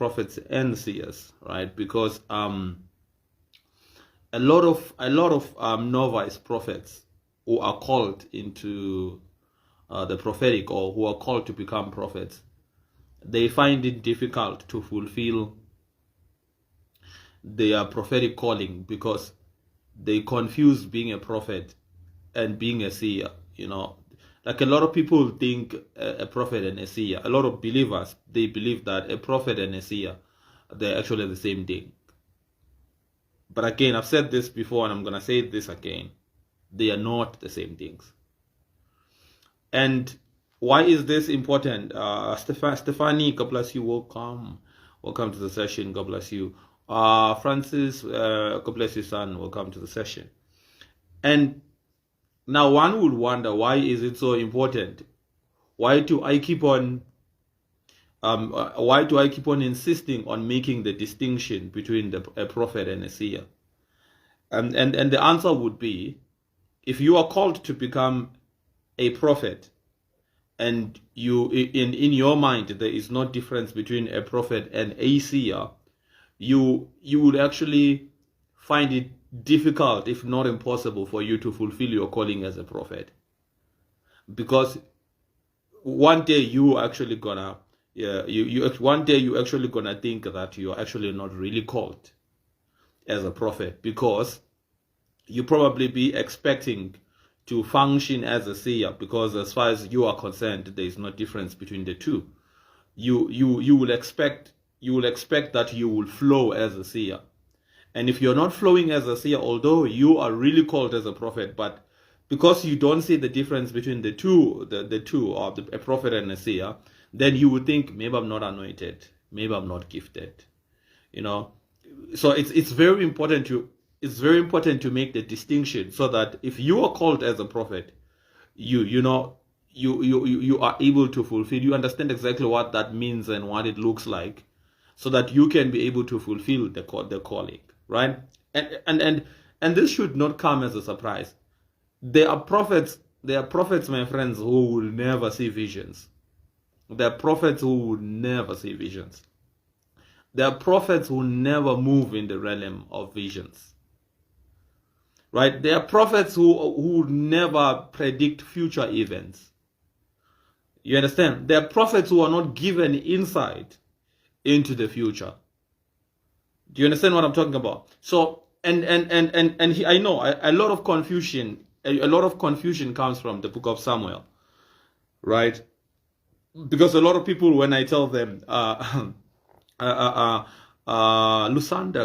prophets and seers, right? Because a lot of novice prophets who are called into the prophetic, or who are called to become prophets, they find it difficult to fulfill their prophetic calling because they confuse being a prophet and being a seer. Like a lot of people think a prophet and a seer, a lot of believers, they believe that a prophet and a seer, they're actually the same thing. But again, I've said this before and I'm going to say this again. They are not the same things. And why is this important? Stephanie, God bless you. Welcome to the session. God bless you. Francis, God bless you, son. Welcome to the session. And now one would wonder, why is it so important? Why do I keep on insisting on making the distinction between a prophet and a seer? And the answer would be, if you are called to become a prophet, and you in your mind there is no difference between a prophet and a seer, you would actually find it difficult, if not impossible, for you to fulfill your calling as a prophet. Because one day you actually gonna one day you actually gonna think that you are actually not really called as a prophet, because you probably be expecting to function as a seer, because as far as you are concerned, there is no difference between the two. You will expect that you will flow as a seer. And if you're not flowing as a seer, although you are really called as a prophet, but because you don't see the difference between the two, a prophet and a seer, then you would think, maybe I'm not anointed, maybe I'm not gifted. So it's very important to make the distinction, so that if you are called as a prophet, you are able to fulfill, you understand exactly what that means and what it looks like, so that you can be able to fulfill the calling, right? And this should not come as a surprise. There are prophets, my friends, who will never see visions. There are prophets who will never see visions. There are prophets who never move in the realm of visions. Right? There are prophets who never predict future events. You understand? There are prophets who are not given insight into the future. Do you understand what I'm talking about? So, I know a lot of confusion comes from the book of Samuel, right? Because a lot of people, when I tell them, Lusanda,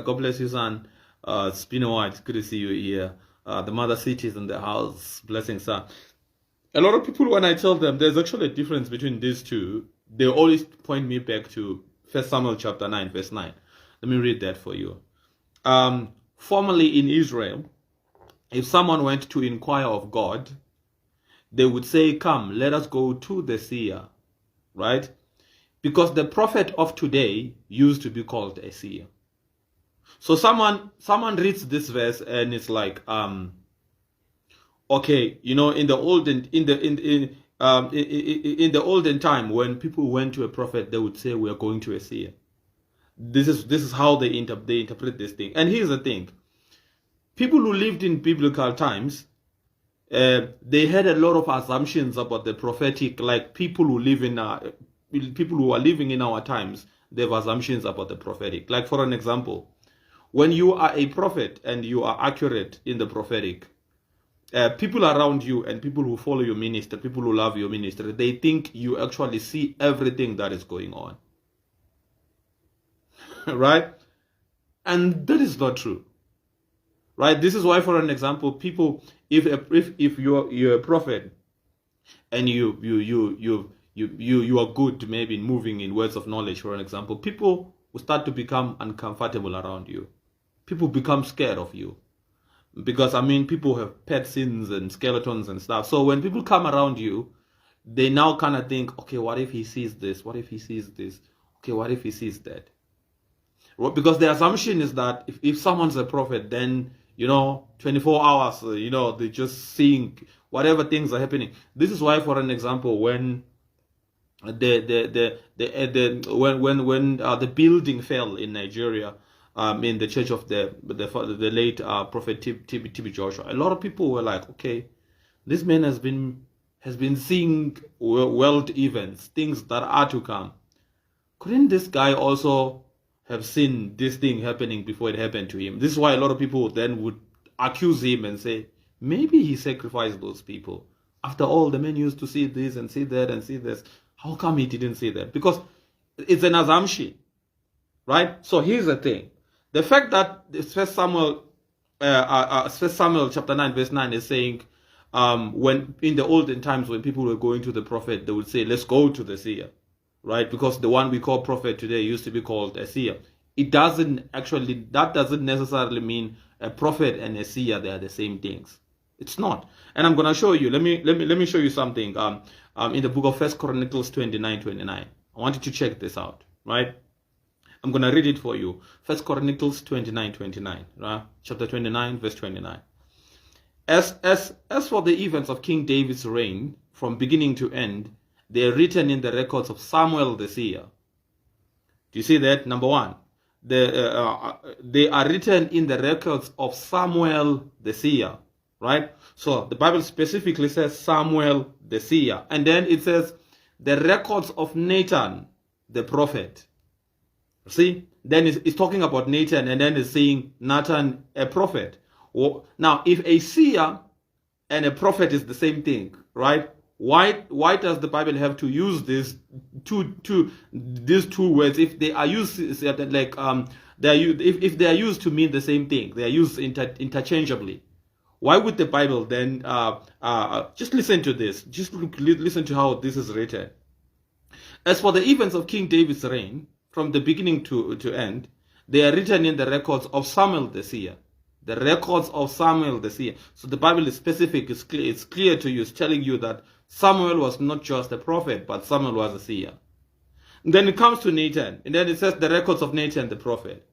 God bless you, son. It's been a while. It's good to see you here. The mother city is in the house. Blessings, son. A lot of people, when I tell them there's actually a difference between these two, they always point me back to 1 Samuel chapter 9, verse 9. Let me read that for you. Formerly in Israel, if someone went to inquire of God, they would say, come, let us go to the seer, right? Because the prophet of today used to be called a seer. So someone reads this verse and it's like, okay, in the olden time, when people went to a prophet, they would say, we are going to a seer. This is how they interpret this thing. And here's the thing: people who lived in biblical times, they had a lot of assumptions about the prophetic. Like people who are living in our times, they have assumptions about the prophetic. Like for an example, when you are a prophet and you are accurate in the prophetic, people around you and people who follow your ministry, people who love your ministry, they think you actually see everything that is going on. Right? And that is not true. Right? This is why, for an example, people, if you're a prophet and you are good maybe in moving in words of knowledge, for an example, people will start to become uncomfortable around you. People become scared of you. Because, people have pet sins and skeletons and stuff. So when people come around you, they now kind of think, okay, what if he sees this? What if he sees this? Okay, what if he sees that? Because the assumption is that if someone's a prophet, then, 24 hours, they're just seeing whatever things are happening. This is why, for an example, when When the building fell in Nigeria, in the church of the late prophet TB Joshua, a lot of people were like, okay, this man has been seeing world events, things that are to come. Couldn't this guy also have seen this thing happening before it happened to him? This is why a lot of people then would accuse him and say, maybe he sacrificed those people. After all, the man used to see this and see that and see this. How come he didn't see that? Because it's an assumption, right? So here's the thing. The fact that First Samuel chapter 9 verse 9 is saying, when in the olden times when people were going to the prophet, they would say, let's go to the seer, right? Because the one we call prophet today used to be called a seer. That doesn't necessarily mean a prophet and a seer, they are the same things. It's not. And I'm going to show you. Let me show you something. In the book of 1 Chronicles 29:29. I want you to check this out, right? I'm going to read it for you. 1 Chronicles 29:29, right? Chapter 29, verse 29. As for the events of King David's reign, from beginning to end, they are written in the records of Samuel the seer. Do you see that? Number one, they are written in the records of Samuel the seer. Right? So the Bible specifically says Samuel the seer. And then it says the records of Nathan the prophet. See? Then it's talking about Nathan and then it's saying Nathan a prophet. Now, if a seer and a prophet is the same thing, right? Why does the Bible have to use these two words if they are used like if they are used to mean the same thing? They are used interchangeably. Why would the Bible then, just listen to this, just listen to how this is written. As for the events of King David's reign, from the beginning to end, they are written in the records of Samuel the seer. The records of Samuel the seer. So the Bible is specific, it's clear to you, it's telling you that Samuel was not just a prophet, but Samuel was a seer. And then it comes to Nathan, and then it says the records of Nathan the prophet.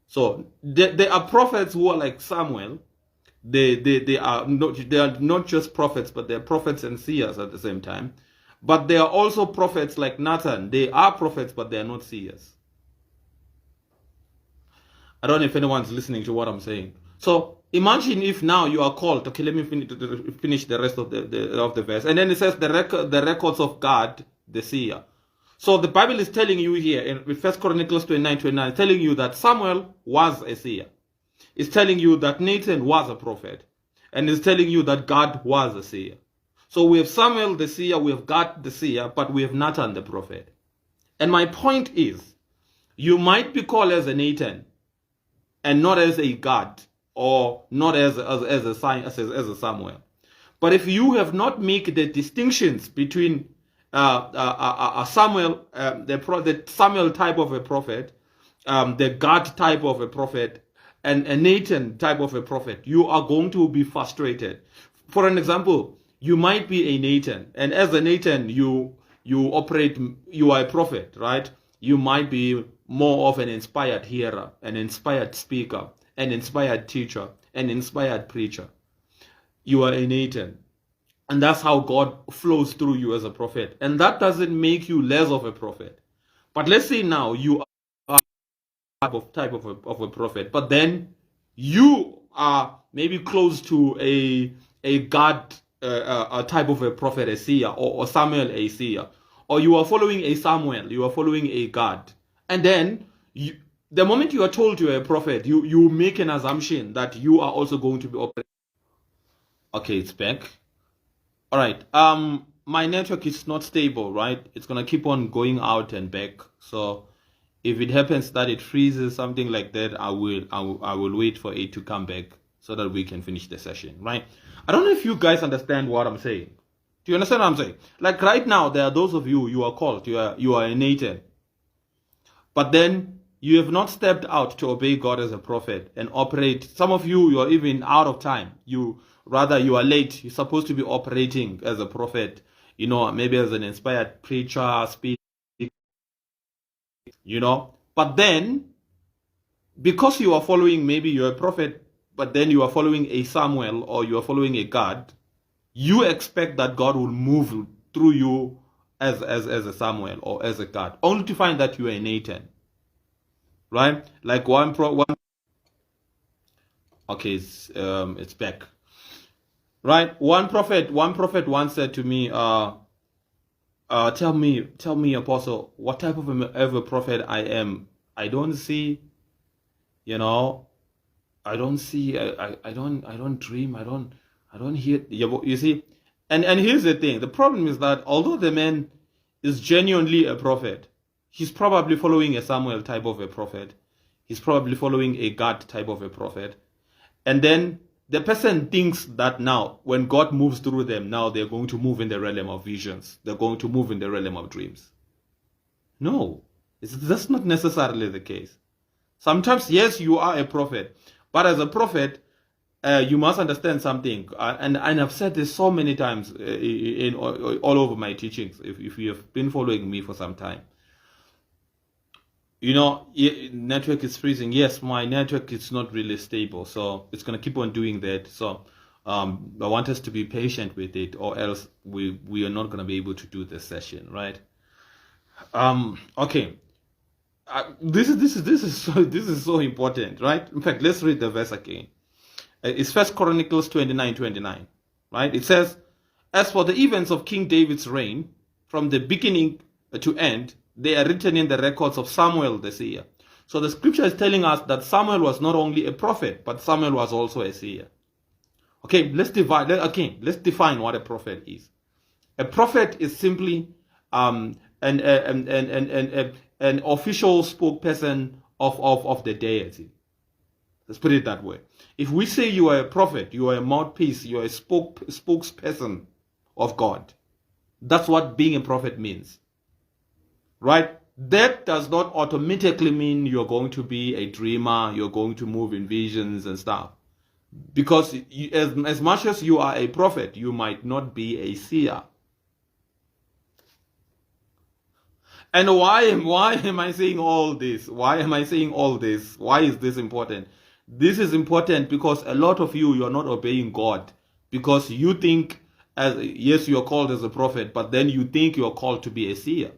So there are prophets who are like Samuel. They are not just prophets, but they're prophets and seers at the same time. But they are also prophets like Nathan. They are prophets, but they are not seers. I don't know if anyone's listening to what I'm saying. So imagine if now you are called. Okay, let me finish the rest of the verse, and then it says the records of God, the seer. So the Bible is telling you here in 1 Chronicles 29:29, telling you that Samuel was a seer. It's telling you that Nathan was a prophet. And it's telling you that God was a seer. So we have Samuel the seer, we have God the seer, but we have Nathan the prophet. And my point is, you might be called as a Nathan and not as a God or not as a Samuel. But if you have not made the distinctions between Samuel, the Samuel type of a prophet, the God type of a prophet, and a Nathan type of a prophet, you are going to be frustrated. For an example, you might be a Nathan, and as a Nathan, you are a prophet, right? You might be more of an inspired hearer, an inspired speaker, an inspired teacher, an inspired preacher. You are a Nathan. And that's how God flows through you as a prophet. And that doesn't make you less of a prophet. But let's say now you are type of a prophet, but then you are maybe close to a God a type of a prophet, a seer, or Samuel a seer, or you are following a Samuel, you are following a God, and then the moment you are told you are a prophet, you make an assumption that you are also going to be operating. Okay, it's back. All right. My network is not stable, right? It's gonna keep on going out and back. So if it happens that it freezes, something like that, I will wait for it to come back so that we can finish the session, right? I don't know if you guys understand what I'm saying. Do you understand what I'm saying? Like right now, there are those of you are called, you are a Nathan, but then you have not stepped out to obey God as a prophet and operate. Some of you are even out of time. You are late. You're supposed to be operating as a prophet, maybe as an inspired preacher, speaker, But then, because you are following, maybe you're a prophet, but then you are following a Samuel or you are following a God, you expect that God will move through you as a Samuel or as a God, only to find that you are a Nathan, right? Like one. Okay, it's back, right? One prophet once said to me, tell me, Apostle, what type of a prophet I am. I don't see, you know, I don't see, I don't dream, I don't hear. You see, and here's the thing. The problem is that although the man is genuinely a prophet, he's probably following a Samuel type of a prophet. He's probably following a God type of a prophet. And then the person thinks that now, when God moves through them, now they're going to move in the realm of visions. They're going to move in the realm of dreams. No, that's not necessarily the case. Sometimes, yes, you are a prophet. But as a prophet, you must understand something. And I've said this so many times in all over my teachings, if you have been following me for some time. You know, network is freezing. Yes, my network is not really stable, so it's going to keep on doing that. So I want us to be patient with it, or else we are not going to be able to do this session, right? Okay. This is so important, right? In fact, let's read the verse again. It's First Chronicles 29:29, right? It says, "As for the events of King David's reign, from the beginning to end, they are written in the records of Samuel the seer." So the scripture is telling us that Samuel was not only a prophet, but Samuel was also a seer. Okay, let's define what a prophet is. A prophet is simply an official spokesperson of the deity. Let's put it that way. If we say you are a prophet, you are a mouthpiece, you are a spokesperson of God. That's what being a prophet means. Right? That does not automatically mean you're going to be a dreamer, you're going to move in visions and stuff. Because as much as you are a prophet, you might not be a seer. And why am I saying all this? Why am I saying all this? Why is this important? This is important because a lot of you are not obeying God. Because you think, yes, you're called as a prophet, but then you think you're called to be a seer.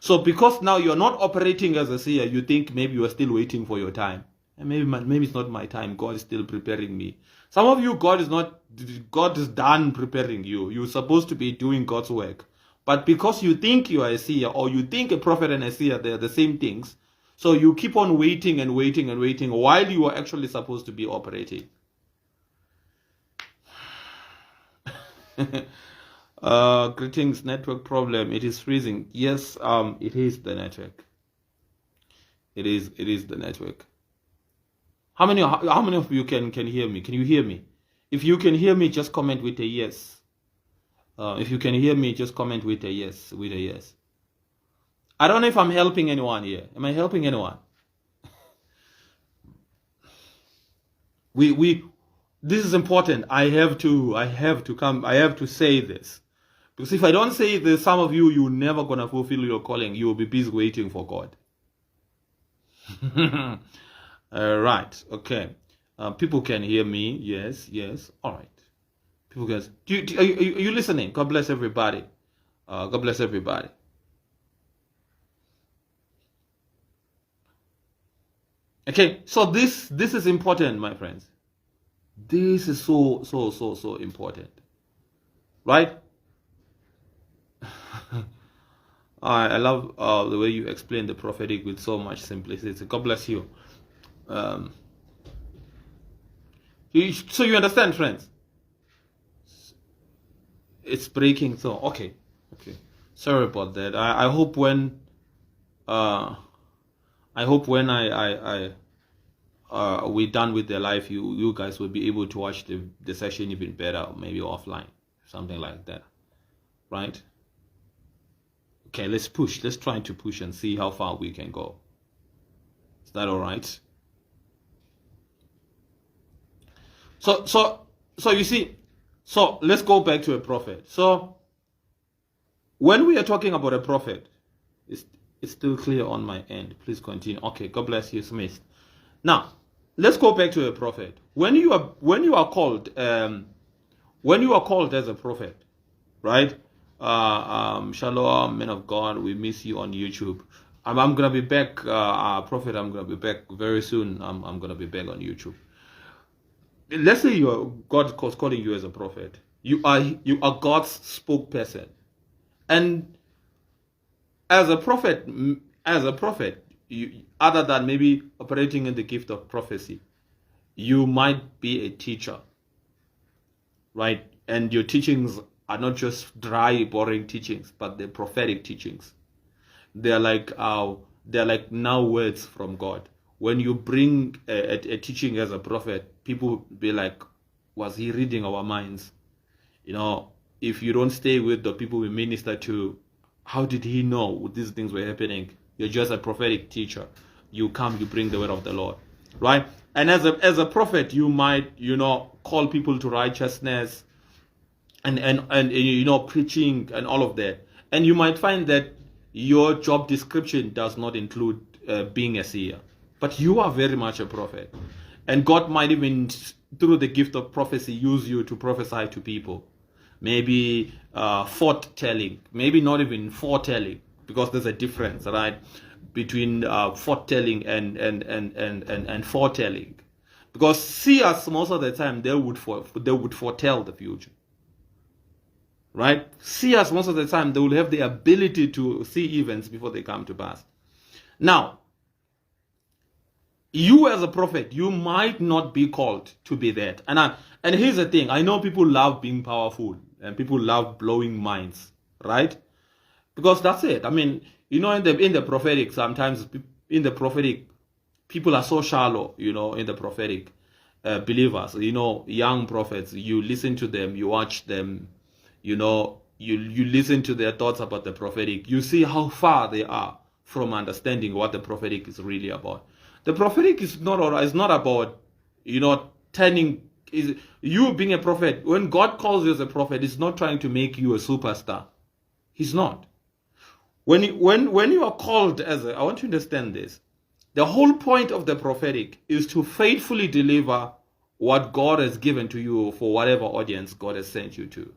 So because now you're not operating as a seer, you think maybe you are still waiting for your time. And maybe it's not my time. God is still preparing me. Some of you, God is done preparing you. You're supposed to be doing God's work. But because you think you are a seer, or you think a prophet and a seer, they're the same things. So you keep on waiting and waiting and waiting while you are actually supposed to be operating. Greetings, network problem. It is freezing. Yes, it is the network. It is the network. How many of you can hear me? Can you hear me? If you can hear me, just comment with a yes. If you can hear me, just comment with a yes. I don't know if I'm helping anyone here. Am I helping anyone? This is important. I have to say this. Because if I don't say this, some of you're never gonna fulfill your calling. You will be busy waiting for God. Right. Okay. People can hear me. Yes. All right. People can. Are you listening? God bless everybody. God bless everybody. Okay. So this is important, my friends. This is so important, right? I love the way you explain the prophetic with so much simplicity. God bless you. So you understand, friends? It's breaking. So okay. Sorry about that. I hope when we're done with the live, you guys will be able to watch the session even better, maybe offline, something like that, right? Okay, let's push. Let's try to push and see how far we can go. Is that all right? So you see, so let's go back to a prophet. So when we are talking about a prophet, it's still clear on my end. Please continue. Okay, God bless you, Smith. Now, let's go back to a prophet. When you are called as a prophet, right? Shalom, man of God. We miss you on YouTube. I'm gonna be back, Prophet. I'm gonna be back very soon. I'm gonna be back on YouTube. Let's say God was calling you as a prophet. You are God's spokesperson, and as a prophet, other than maybe operating in the gift of prophecy, you might be a teacher, right? And your teachings are not just dry, boring teachings, but they're prophetic teachings. They're like now words from God. When you bring a teaching as a prophet, people be like, was he reading our minds? If you don't stay with the people we minister to, how did he know these things were happening? You're just a prophetic teacher. You come, you bring the word of the Lord, right? And as a prophet, you might, call people to righteousness and preaching and all of that. And you might find that your job description does not include being a seer, but you are very much a prophet. And God might even, through the gift of prophecy, use you to prophesy to people. Maybe foretelling, maybe not even foretelling, because there's a difference, right, between foretelling and foretelling. Because seers, most of the time, they would foretell the future, right? Seers, most of the time, they will have the ability to see events before they come to pass. Now, you as a prophet, you might not be called to be that. And here's the thing. I know people love being powerful and people love blowing minds, right? Because that's it. I mean, in the prophetic, sometimes in the prophetic, people are so shallow, in the prophetic believers, young prophets. You listen to them, you watch them, you listen to their thoughts about the prophetic. You see how far they are from understanding what the prophetic is really about. The prophetic is not about, turning, you being a prophet. When God calls you as a prophet, He's not trying to make you a superstar. He's not. When you are called I want you to understand this. The whole point of the prophetic is to faithfully deliver what God has given to you for whatever audience God has sent you to.